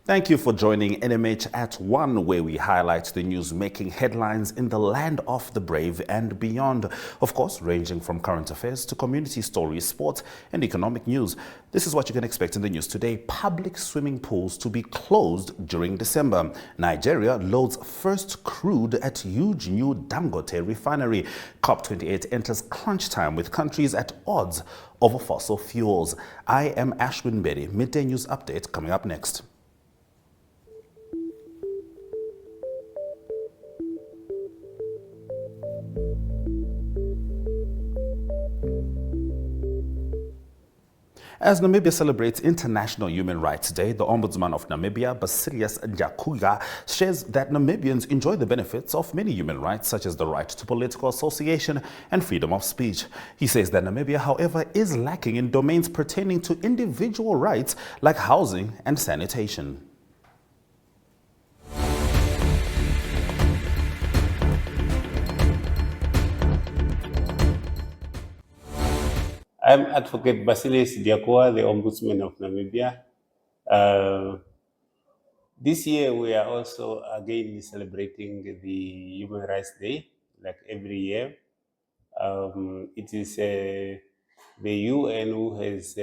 Thank you for joining NMH at 1, where we highlight the news making headlines in the land of the brave and beyond. Of course, ranging from current affairs to community stories, sports, and economic news. This is what you can expect in the news today. Public swimming pools to be closed during December. Nigeria loads first crude at huge new Dangote refinery. COP28 enters crunch time with countries at odds over fossil fuels. I am Ashwin Bedi. Midday News Update coming up next. As Namibia celebrates International Human Rights Day, the Ombudsman of Namibia, Basilius Njakuga, shares that Namibians enjoy the benefits of many human rights, such as the right to political association and freedom of speech. He says that Namibia, however, is lacking in domains pertaining to individual rights like housing and sanitation. I'm Advocate Basilius Njakuga, the Ombudsman of Namibia. This year we are also again celebrating the Human Rights Day, like every year. It is the UN who has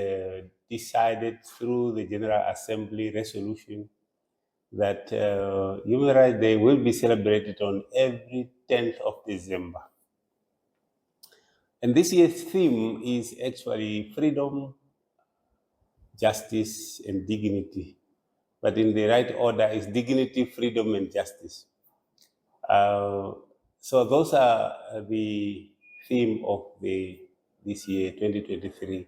decided through the General Assembly resolution that Human Rights Day will be celebrated on every 10th of December. And this year's theme is actually freedom, justice, and dignity. But in the right order is dignity, freedom, and justice. So those are the theme of this year, 2023,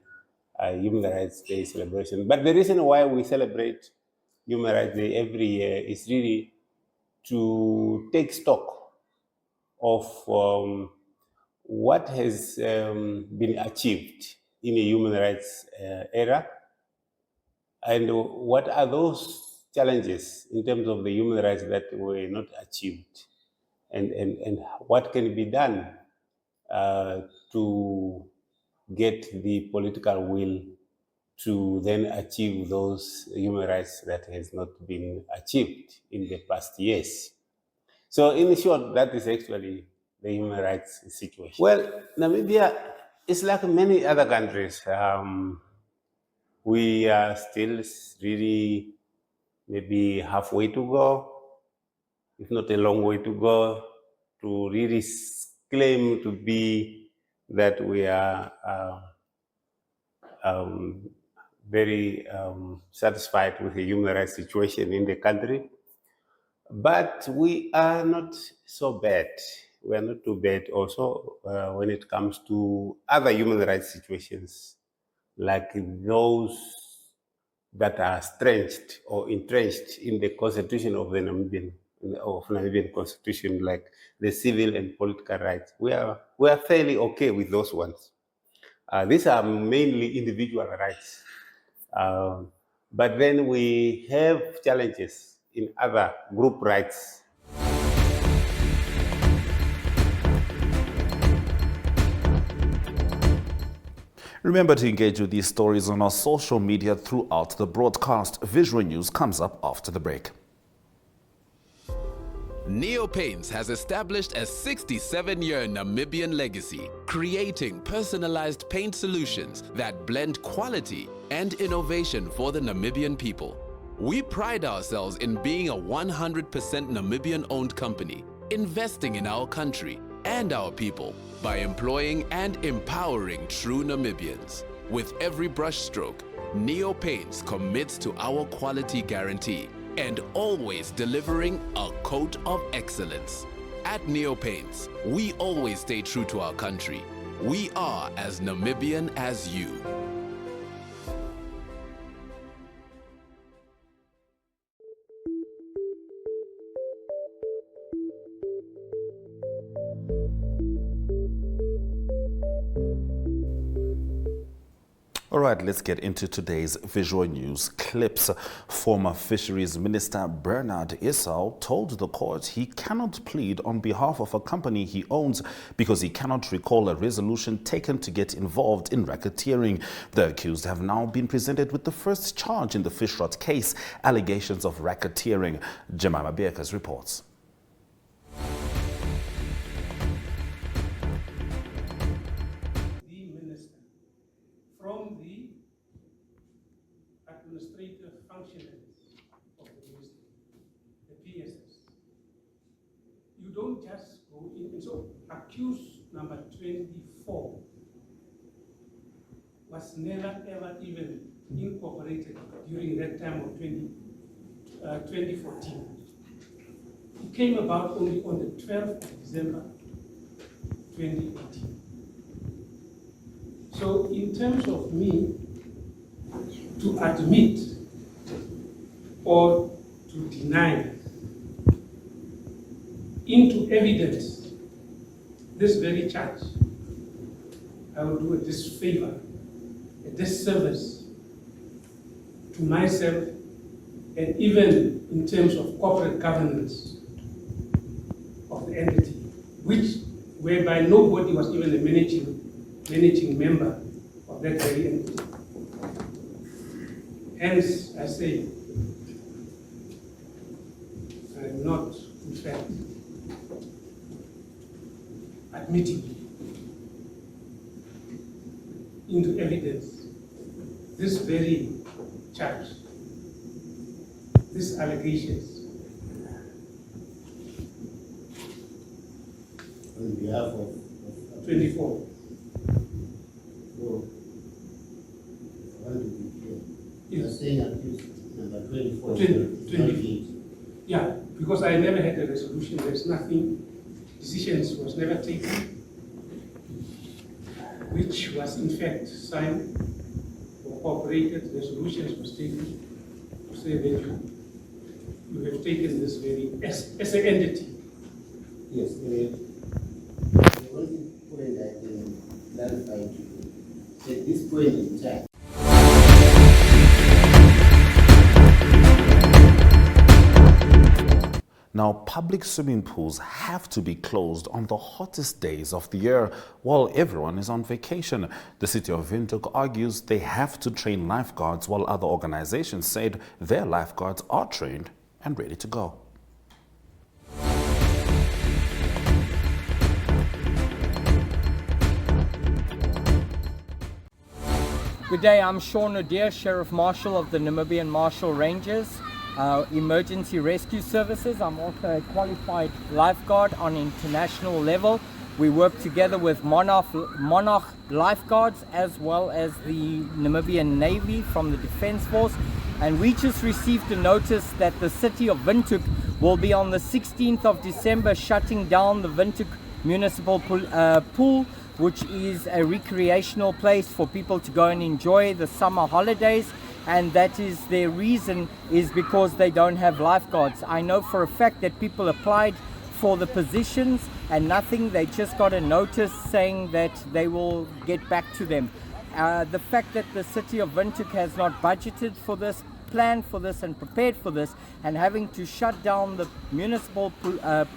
Human Rights Day celebration. But the reason why we celebrate Human Rights Day every year is really to take stock of what has been achieved in a human rights era, and what are those challenges in terms of the human rights that were not achieved, and what can be done to get the political will to then achieve those human rights that has not been achieved in the past years. So in short, that is actually the human rights situation. Well, Namibia is like many other countries. We are still really maybe halfway to go, if not a long way to go, to really claim to be that we are very satisfied with the human rights situation in the country. But we are not so bad. We are not too bad also when it comes to other human rights situations, like those that are entrenched or entrenched in the constitution of the Namibian constitution, like the civil and political rights. We are fairly okay with those ones. These are mainly individual rights. But then we have challenges in other group rights. Remember to engage with these stories on our social media throughout the broadcast. Visual News comes up after the break. Neo Paints has established a 67-year Namibian legacy, creating personalized paint solutions that blend quality and innovation for the Namibian people. We pride ourselves in being a 100% Namibian-owned company, investing in our country and our people by employing and empowering true Namibians. With every brushstroke, Neo Paints commits to our quality guarantee and always delivering a coat of excellence. At Neo Paints, we always stay true to our country. We are as Namibian as you. All right, let's get into today's visual news clips. Former Fisheries Minister Bernard Esau told the court he cannot plead on behalf of a company he owns because he cannot recall a resolution taken to get involved in racketeering. The accused have now been presented with the first charge in the fish rot case, allegations of racketeering. Jemima Beekers reports. From the administrative functionaries of the ministry, the PSS. You don't just go in. And so accused number 24 was never ever even incorporated during that time of 2014. It came about only on the 12th of December 2018. So in terms of me to admit or to deny into evidence this very charge, I will do a disfavor, a disservice to myself and even in terms of corporate governance of the entity, whereby nobody was even a managing member of that very entity. Hence, I say, I'm not, in fact, admitting into evidence this very charge, these allegations. On behalf of 24. So, I want to be clear. You are saying accused number 24. 28. Yeah, because I never had a resolution. There's nothing. Decisions was never taken, which was in fact signed or cooperated. Resolutions was taken to say that you have taken this very as an entity. Yes. The only point I can clarify to you. At this point in time, now, public swimming pools have to be closed on the hottest days of the year while everyone is on vacation. The city of Windhoek argues they have to train lifeguards, while other organizations said their lifeguards are trained and ready to go. Good day, I'm Sean O'Dear, Sheriff Marshal of the Namibian Marshal Rangers, Emergency Rescue Services. I'm also a qualified lifeguard on international level. We work together with Monarch Lifeguards as well as the Namibian Navy from the Defence Force. And we just received a notice that the city of Windhoek will be on the 16th of December shutting down the Windhoek Municipal Pool, which is a recreational place for people to go and enjoy the summer holidays, and that is their reason, is because they don't have lifeguards. I know for a fact that people applied for the positions and nothing. They just got a notice saying that they will get back to them. The fact that the city of Windhoek has not budgeted for this, planned for this and prepared for this, and having to shut down the municipal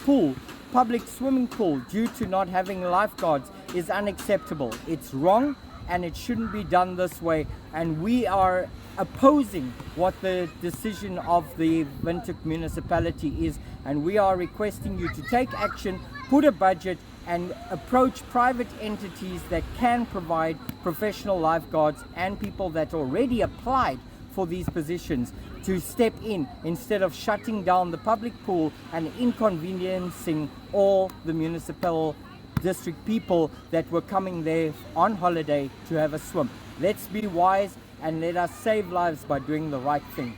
pool, public swimming pool, due to not having lifeguards is unacceptable. It's wrong and it shouldn't be done this way, and we are opposing what the decision of the Windhoek municipality is, and we are requesting you to take action, put a budget and approach private entities that can provide professional lifeguards and people that already applied for these positions to step in instead of shutting down the public pool and inconveniencing all the municipal district people that were coming there on holiday to have a swim. Let's be wise and let us save lives by doing the right thing.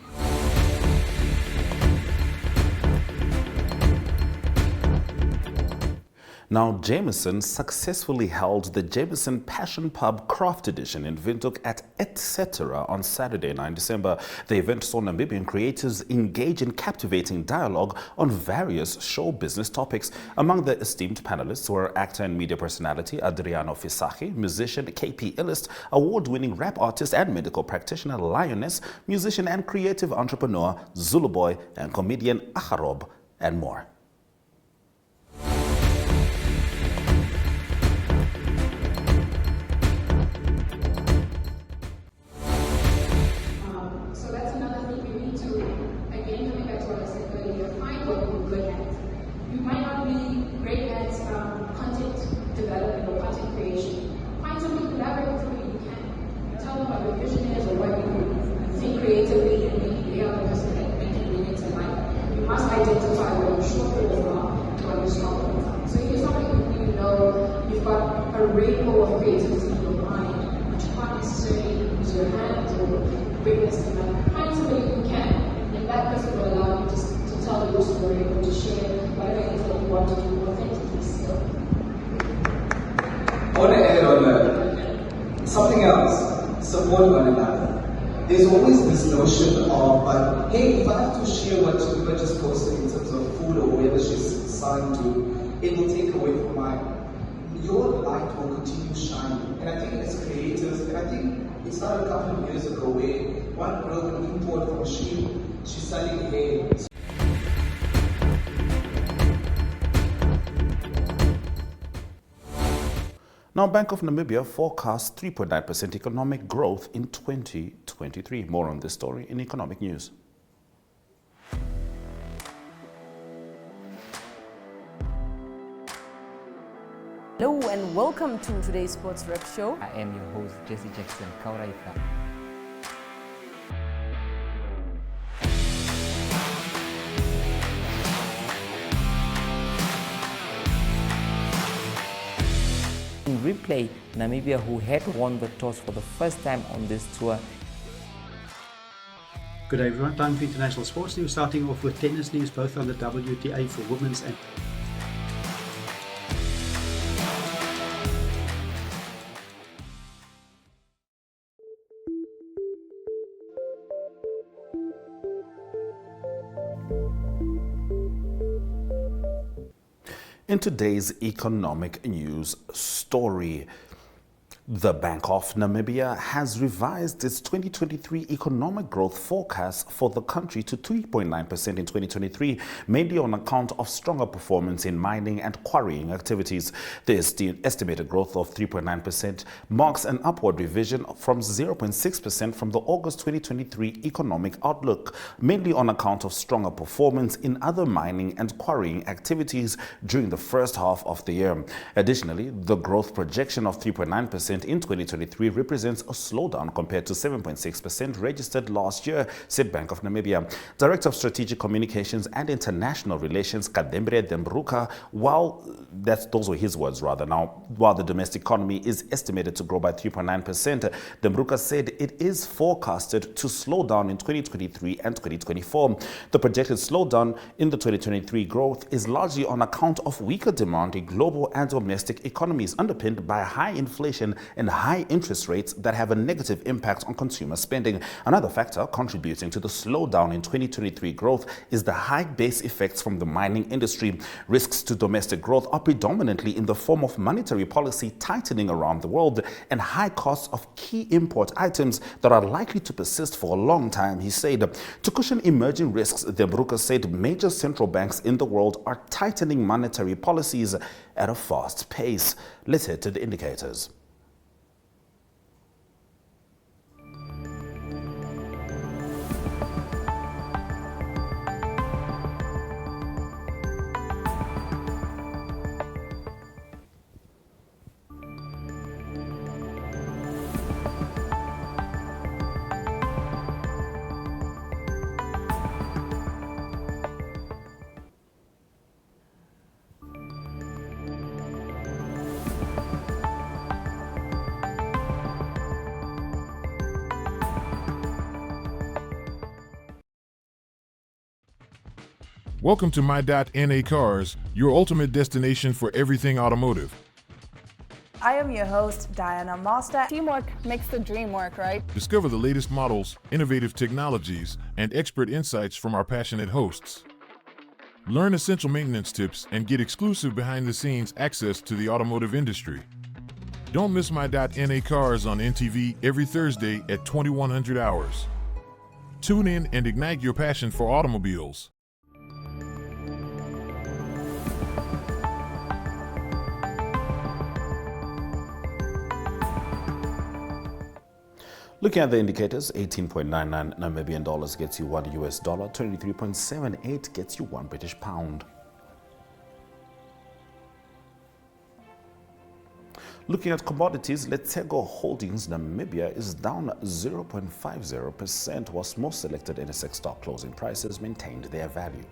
Now, Jameson successfully held the Jameson Passion Pub Craft Edition in Windhoek at Etc. on Saturday, 9 December. The event saw Namibian creators engage in captivating dialogue on various show business topics. Among the esteemed panelists were actor and media personality Adriano Fisaki, musician KP Illist, award-winning rap artist and medical practitioner Lioness, musician and creative entrepreneur Zulu Boy, and comedian Aharob, and more. A rainbow of creativity in your mind, but you can't necessarily use your hands or bring this to life. Find somebody who can, and that person will allow you to tell your story or to share whatever it is that you want to do authentically still. I want to add on that. Something else, support one another. There's always this notion of, but hey, if I have to share what Tuba just posted in terms of food or whether she's signed to, it will take away from mine. Your light will continue shining. And I think as creators, and I think it started a couple of years ago where one girl would import from sheep, she's selling hair. Now, Bank of Namibia forecasts 3.9% economic growth in 2023. More on this story in Economic News. Hello and welcome to today's Sports Rep Show. I am your host, Jesse Jackson Kauraifa. In replay, Namibia, who had won the toss for the first time on this tour. Good day everyone, time for international sports news, starting off with tennis news, both on the WTA for women's and In today's economic news story, the Bank of Namibia has revised its 2023 economic growth forecast for the country to 3.9% in 2023, mainly on account of stronger performance in mining and quarrying activities. The estimated growth of 3.9% marks an upward revision from 0.6% from the August 2023 economic outlook, mainly on account of stronger performance in other mining and quarrying activities during the first half of the year. Additionally, the growth projection of 3.9% in 2023 represents a slowdown compared to 7.6% registered last year, said Bank of Namibia. Director of Strategic Communications and International Relations, Kadembre Dembruka, those were his words rather. Now, while the domestic economy is estimated to grow by 3.9%, Dembruka said it is forecasted to slow down in 2023 and 2024. The projected slowdown in the 2023 growth is largely on account of weaker demand in global and domestic economies, underpinned by high inflation and high interest rates that have a negative impact on consumer spending. Another factor contributing to the slowdown in 2023 growth is the high base effects from the mining industry. Risks to domestic growth are predominantly in the form of monetary policy tightening around the world and high costs of key import items that are likely to persist for a long time, he said. To cushion emerging risks, Debruka said major central banks in the world are tightening monetary policies at a fast pace. Let's head to the indicators. Welcome to My.NA Cars, your ultimate destination for everything automotive. I am your host, Diana Master. Teamwork makes the dream work, right? Discover the latest models, innovative technologies, and expert insights from our passionate hosts. Learn essential maintenance tips and get exclusive behind-the-scenes access to the automotive industry. Don't miss My.NA Cars on NTV every Thursday at 2100 hours. Tune in and ignite your passion for automobiles. Looking at the indicators, 18.99 Namibian dollars gets you $1 US, 23.78 gets you £1 British pound. Looking at commodities, Letego Holdings Namibia is down 0.50%, whilst most selected NSX stock closing prices maintained their value.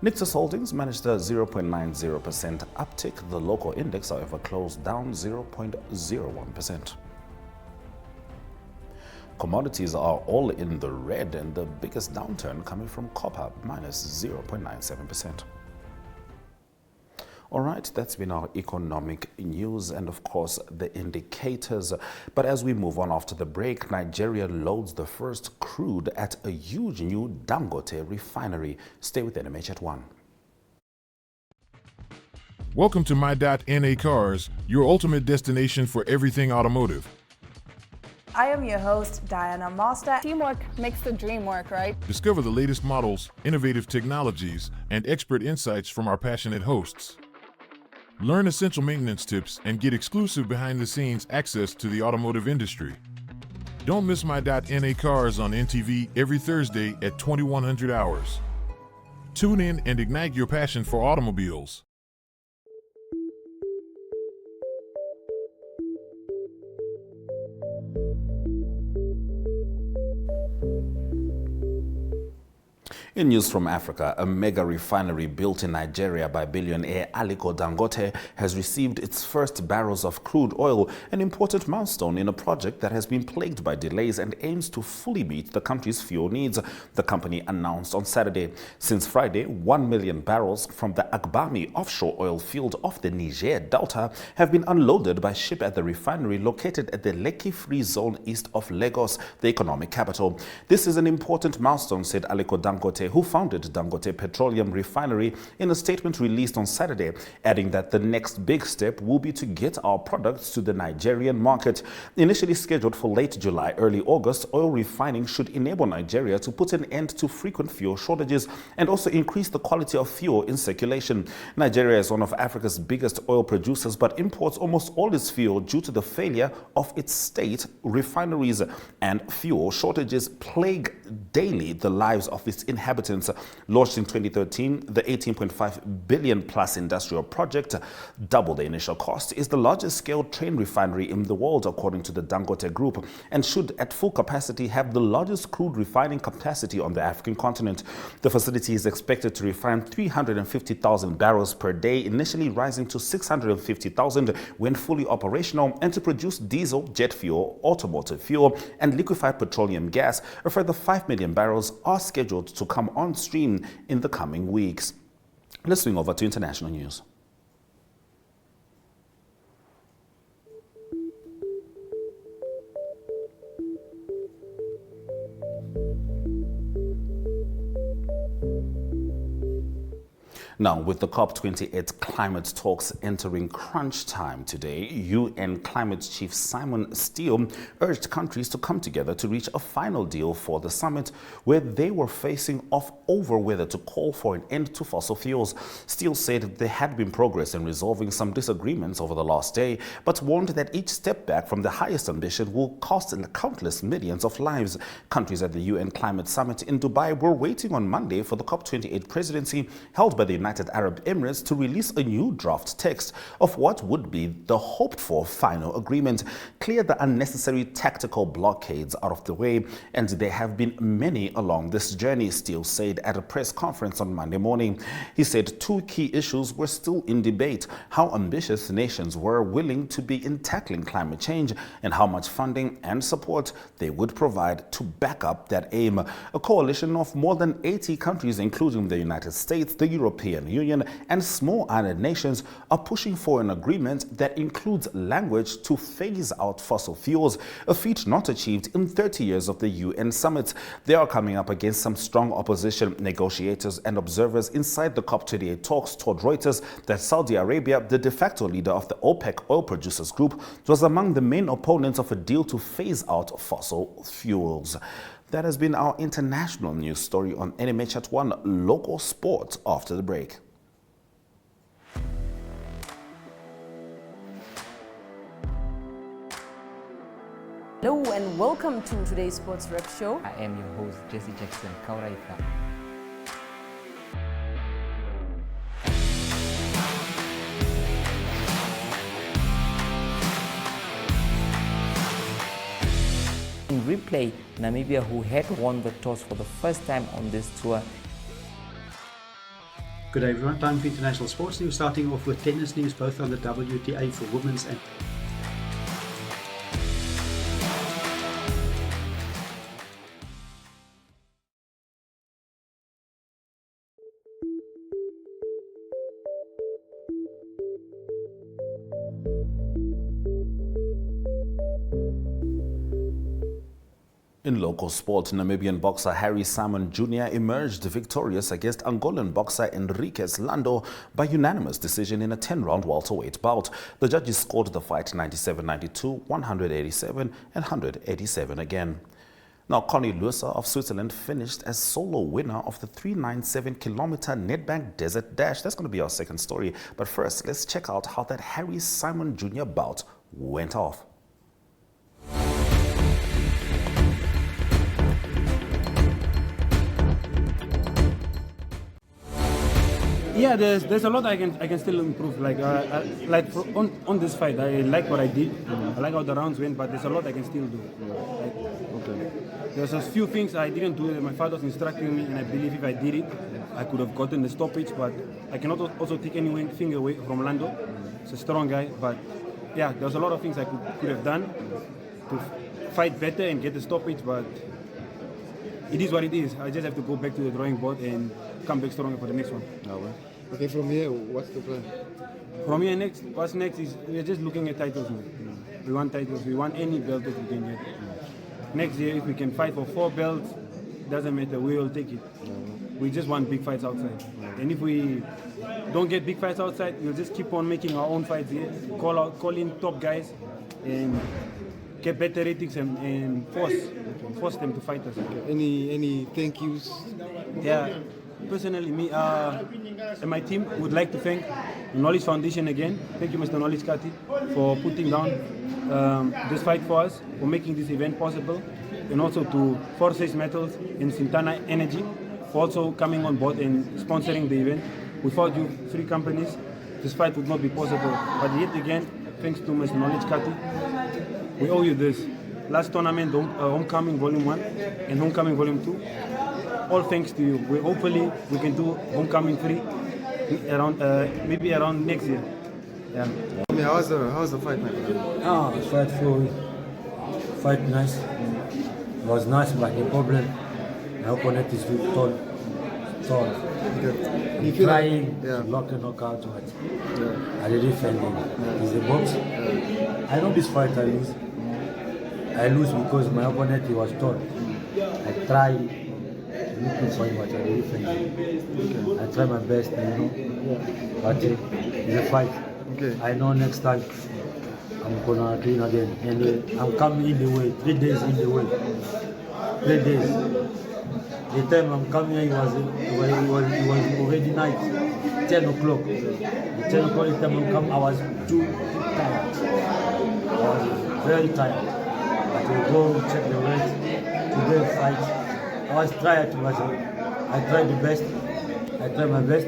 Nixus Holdings managed a 0.90% uptick. The local index, however, closed down 0.01%. Commodities are all in the red, and the biggest downturn coming from copper, minus 0.97%. All right, that's been our economic news and, of course, the indicators. But as we move on after the break, Nigeria loads the first crude at a huge new Dangote refinery. Stay with NMH at 1. Welcome to My.NA Cars, your ultimate destination for everything automotive. I am your host, Diana Master. Teamwork makes the dream work, right? Discover the latest models, innovative technologies, and expert insights from our passionate hosts. Learn essential maintenance tips and get exclusive behind-the-scenes access to the automotive industry. Don't miss My.NA Cars on NTV every Thursday at 2100 hours. Tune in and ignite your passion for automobiles. In news from Africa, a mega refinery built in Nigeria by billionaire Aliko Dangote has received its first barrels of crude oil, an important milestone in a project that has been plagued by delays and aims to fully meet the country's fuel needs, the company announced on Saturday. Since Friday, 1 million barrels from the Agbami offshore oil field off the Niger Delta have been unloaded by ship at the refinery located at the Lekki Free Zone east of Lagos, the economic capital. This is an important milestone, said Aliko Dangote, who founded Dangote Petroleum Refinery, in a statement released on Saturday, adding that the next big step will be to get our products to the Nigerian market. Initially scheduled for late July, early August, oil refining should enable Nigeria to put an end to frequent fuel shortages and also increase the quality of fuel in circulation. Nigeria is one of Africa's biggest oil producers, but imports almost all its fuel due to the failure of its state refineries, and fuel shortages plague daily the lives of its inhabitants. Launched in 2013, the 18.5 billion plus industrial project, double the initial cost, is the largest scale train refinery in the world according to the Dangote Group, and should at full capacity have the largest crude refining capacity on the African continent. The facility is expected to refine 350,000 barrels per day, initially rising to 650,000 when fully operational, and to produce diesel, jet fuel, automotive fuel, and liquefied petroleum gas. A further 5 million barrels are scheduled to come on stream in the coming weeks. Let's swing over to international news. Now, with the COP28 climate talks entering crunch time today, UN Climate Chief Simon Steele urged countries to come together to reach a final deal for the summit, where they were facing off over whether to call for an end to fossil fuels. Steele said there had been progress in resolving some disagreements over the last day, but warned that each step back from the highest ambition will cost countless millions of lives. Countries at the UN Climate Summit in Dubai were waiting on Monday for the COP28 presidency held by the United Arab Emirates to release a new draft text of what would be the hoped-for final agreement, clear the unnecessary tactical blockades out of the way, and there have been many along this journey, Steele said at a press conference on Monday morning. He said two key issues were still in debate: how ambitious nations were willing to be in tackling climate change and how much funding and support they would provide to back up that aim. A coalition of more than 80 countries, including the United States, the European Union, and small island nations, are pushing for an agreement that includes language to phase out fossil fuels, a feat not achieved in 30 years of the UN summit. They are coming up against some strong opposition. Negotiators and observers inside the COP28 talks told Reuters that Saudi Arabia, the de facto leader of the OPEC oil producers group, was among the main opponents of a deal to phase out fossil fuels. That has been our international news story on NMH at 1 Local Sport after the break. Hello and welcome to today's Sports Rep Show. I am your host, Jesse Jackson Kauraika. In replay, Namibia, who had won the toss for the first time on this tour. Good day everyone, time for international sports news, starting off with tennis news, both on the WTA for women's and In local sport, Namibian boxer Harry Simon Jr. emerged victorious against Angolan boxer Enriquez Lando by unanimous decision in a 10-round welterweight bout. The judges scored the fight 97-92, 187 and 187 again. Now, Connie Lusa of Switzerland finished as solo winner of the 397-kilometer Nedbank Desert Dash. That's going to be our second story. But first, let's check out how that Harry Simon Jr. bout went off. Yeah, there's a lot I can still improve. On this fight, I like what I did. I like how the rounds went, but there's a lot I can still do. There's a few things I didn't do that my father was instructing me, and I believe if I did it, I could have gotten the stoppage. But I cannot also take anything away from Lando. He's a strong guy, but yeah, there's a lot of things I could have done to fight better and get the stoppage. But it is what it is. I just have to go back to the drawing board and come back stronger for the next one. Okay, from here, what's the plan? From here, what's next is we're just looking at titles now. We want titles. We want any belt that we can get. Next year, if we can fight for 4 belts, doesn't matter. We will take it. We just want big fights outside. And if we don't get big fights outside, we'll just keep on making our own fights here. Call in top guys and get better ratings and force them to fight us. Okay. Any thank yous? Yeah, personally, me and my team would like to thank the Knowledge Foundation again. Thank you, Mr. Knowledge Kati, for putting down this fight for us, for making this event possible, and also to Forces Metals and Sintana Energy for also coming on board and sponsoring the event. Without you 3 companies, this fight would not be possible. But yet again, thanks to Mr. Knowledge Kati, we owe you this. Last tournament, Homecoming Volume 1 and Homecoming Volume 2, all thanks to you. Hopefully we can do Homecoming 3 around maybe around next year. Yeah. How's the fight, man? Fight nice. It was nice, but the problem, my opponent is too tall. Okay. I'm trying to knock a knockout, but I didn't find him. It's a box. I know this fight I lose. I lose because my opponent he was tall. I try looking for him, but I didn't find him. Okay. I try my best, but it's a fight. Okay. I know next time I'm gonna train again, and I'm coming in the way. 3 days in the way. 3 days. The time I'm coming here, it was already night, 10 o'clock. The 10 o'clock the time I'm coming, I was too tired. I was very tired. But we go check the weight, today fight. I was tired, but I tried the best. I tried my best.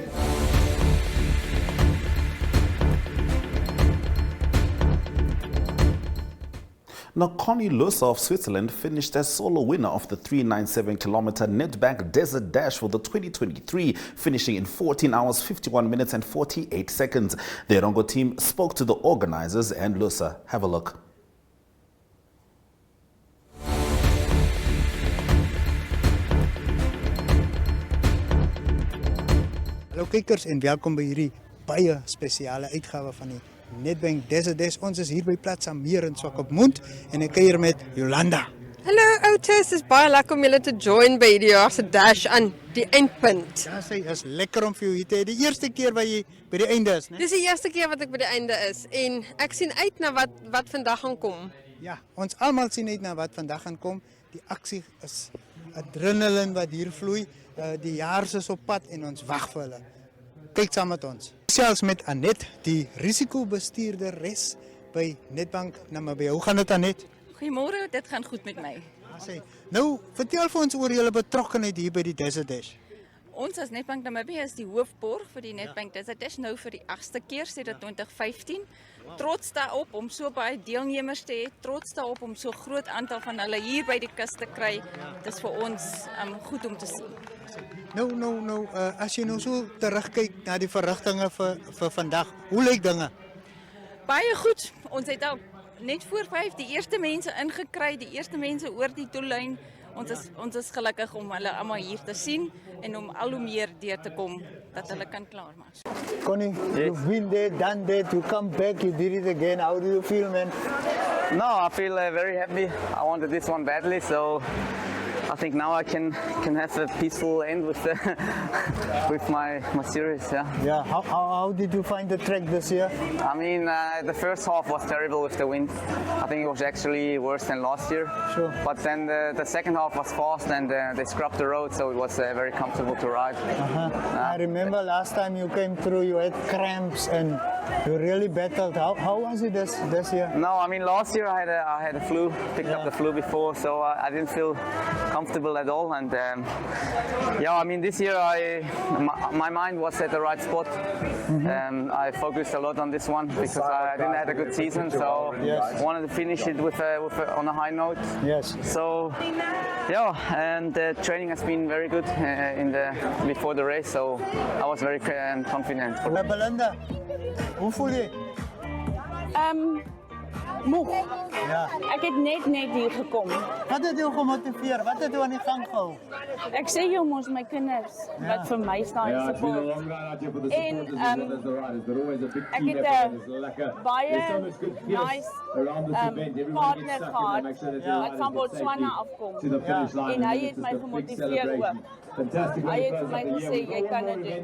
Now, Connie Losa of Switzerland finished as solo winner of the 397-kilometer Nedbank Desert Dash for the 2023, finishing in 14 hours, 51 minutes and 48 seconds. The Erongo team spoke to the organizers and Losa. Have a look. Hallo kijkers en welkom by hierdie baie spesiale uitgawe van die Nedbank Desert Dash. Ons is hier by Plaas Meer in Swakopmund en ek kuier met Jolanda. Hallo Otis, is baie lekker om julle te join by die jaar se dash aan die eindpunt. Ja, sy is lekker om vir jou hier te hê. Die eerste keer wat jy by die einde is, né? Dis die eerste keer wat ek by die einde is en ek sien uit na wat vandag gaan kom. Ja, ons almal sien uit na wat vandag gaan kom. Die aksie is adrenaline wat hier vloei. Die jaars is op pad en ons wag vir hulle. Kyk saam met ons. Selfs met Anet, die risikobestuurderes by Nedbank Namibia. Hoe gaan dit, Anet? Goeiemôre, dit gaan goed met my. Nou, vertel vir ons oor julle betrokkenheid hier by die Desert Dash. Ons as Nedbank Namibia is die hoofborg vir die Nedbank Desert Dash nou vir die 8ste keer sedert 2015. Trots daarop om so baie deelnemers te hê, trots daarop om so groot aantal van hulle hier by die kus te kry. Dit is vir ons goed om te sien. Nou, as jy nou so terugkyk na die verrigtinge vir vandag, hoe lyk dinge? Baie goed. Ons het al net voor 5 die eerste mense ingekry, die eerste mense oor die toellyn. Ons is gelukkig om hulle almal hier te sien en om al hoe meer deur te kom dat hulle kan klaarmaak. Connie, you've been there, done that, you come back, you did it again. How do you feel, man? No, I feel very happy. I wanted this one badly, so I think now I can have a peaceful end with with my series. Yeah. How did you find the track this year? I mean, the first half was terrible with the wind. I think it was actually worse than last year. Sure. But then the second half was fast and they scrubbed the road, so it was very comfortable to ride. I remember last time you came through, you had cramps and you really battled. How was it this year? No, I mean last year I had a flu, picked up the flu before, so I didn't feel comfortable at all. And I mean this year my mind was at the right spot. I focused a lot on this one because I didn't have a good season, so wanted to finish it on a high note. Yes. So and the training has been very good before the race, so I was very confident. Belinda, hoe voel jy? Moeg. Ja. Ek het net hier gekom. Wat het jou gemotiveer? Wat het jou aan die gang gehou? Ek sê jou mos my kinders wat vir my staan support. En ek het baie nice partner gehad wat van Botswana afkom. En hy het my gemotiveer ook. Hy het vir my gesê jy kan dit doen.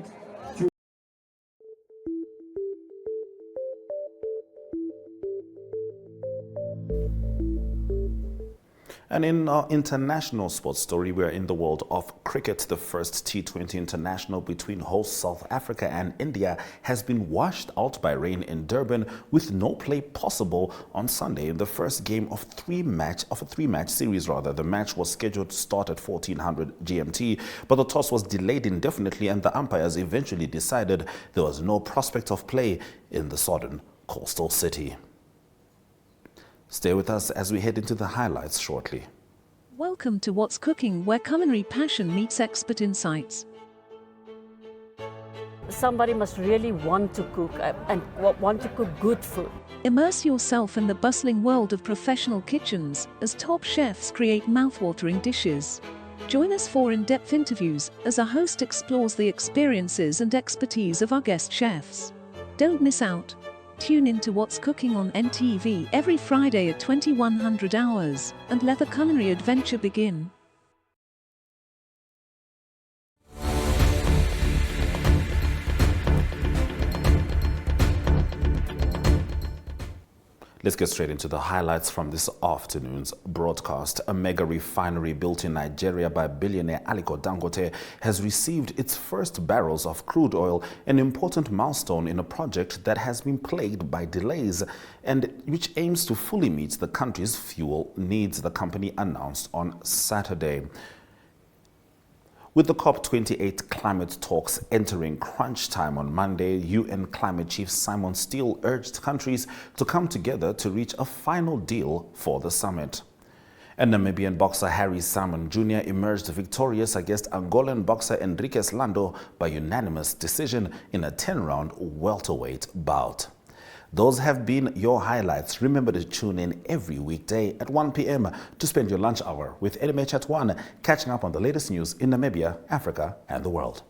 And in our international sports story, we're in the world of cricket. The first T20 international between host South Africa and India has been washed out by rain in Durban, with no play possible on Sunday in the first game of a three-match series. The match was scheduled to start at 1400 GMT, but the toss was delayed indefinitely and the umpires eventually decided there was no prospect of play in the southern coastal city. Stay with us as we head into the highlights shortly. Welcome to What's Cooking, where culinary passion meets expert insights. Somebody must really want to cook and want to cook good food. Immerse yourself in the bustling world of professional kitchens as top chefs create mouthwatering dishes. Join us for in-depth interviews as our host explores the experiences and expertise of our guest chefs. Don't miss out. Tune in to What's Cooking on NTV every Friday at 2100 hours and let the culinary adventure begin. Let's get straight into the highlights from this afternoon's broadcast. A mega refinery built in Nigeria by billionaire Aliko Dangote has received its first barrels of crude oil, an important milestone in a project that has been plagued by delays and which aims to fully meet the country's fuel needs, the company announced on Saturday. With the COP28 climate talks entering crunch time on Monday, UN Climate Chief Simon Steele urged countries to come together to reach a final deal for the summit. And Namibian boxer Harry Simon Jr. emerged victorious against Angolan boxer Enriquez Lando by unanimous decision in a 10-round welterweight bout. Those have been your highlights. Remember to tune in every weekday at 1 p.m. to spend your lunch hour with NMH at 1, catching up on the latest news in Namibia, Africa, and the world.